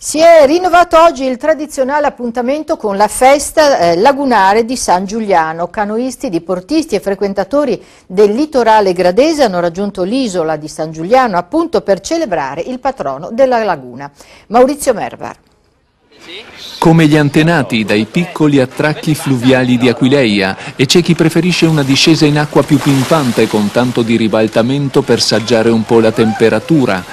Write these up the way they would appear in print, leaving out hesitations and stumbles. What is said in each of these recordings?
Si è rinnovato oggi il tradizionale appuntamento con la festa lagunare di San Giuliano. Canoisti, diportisti e frequentatori del litorale gradese hanno raggiunto l'isola di San Giuliano appunto per celebrare il patrono della laguna. Maurizio Mervar. Come gli antenati, dai piccoli attracchi fluviali di Aquileia, e c'è chi preferisce una discesa in acqua più pimpante con tanto di ribaltamento per saggiare un po' la temperatura.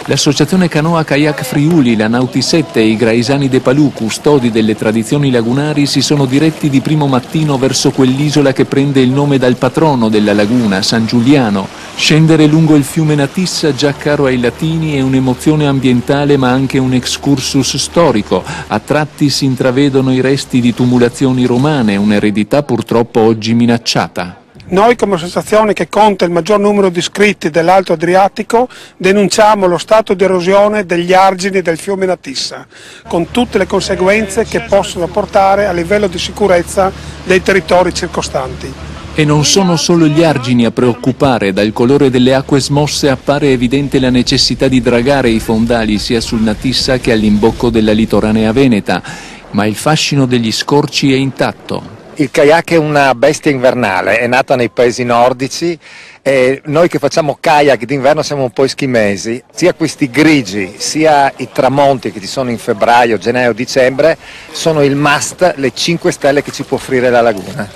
L'associazione Canoa Kayak Friuli, la Nautisette e i Graisani de Palù, custodi delle tradizioni lagunari, si sono diretti di primo mattino verso quell'isola che prende il nome dal patrono della laguna, San Giuliano. Scendere lungo il fiume Natissa, già caro ai latini, è un'emozione ambientale ma anche un excursus storico. A tratti si intravedono i resti di tumulazioni romane, un'eredità purtroppo oggi minacciata. Noi come associazione che conta il maggior numero di iscritti dell'Alto Adriatico denunciamo lo stato di erosione degli argini del fiume Natissa, con tutte le conseguenze che possono portare a livello di sicurezza dei territori circostanti. E non sono solo gli argini a preoccupare, dal colore delle acque smosse appare evidente la necessità di dragare i fondali sia sul Natissa che all'imbocco della litoranea veneta, ma il fascino degli scorci è intatto. Il kayak è una bestia invernale, è nata nei paesi nordici e noi che facciamo kayak d'inverno siamo un po' eschimesi. Sia questi grigi, sia i tramonti che ci sono in febbraio, gennaio, dicembre sono il must, le 5 stelle che ci può offrire la laguna.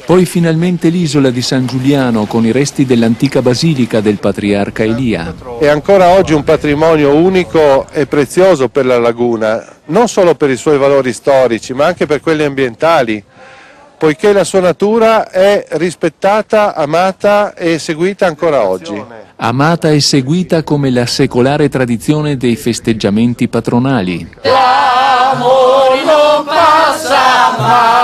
Poi finalmente l'isola di San Giuliano con i resti dell'antica basilica del patriarca Elia. È ancora oggi un patrimonio unico e prezioso per la laguna, non solo per i suoi valori storici ma anche per quelli ambientali, poiché la sua natura è rispettata, amata e seguita ancora oggi. Amata e seguita come la secolare tradizione dei festeggiamenti patronali. L'amore non passa mai.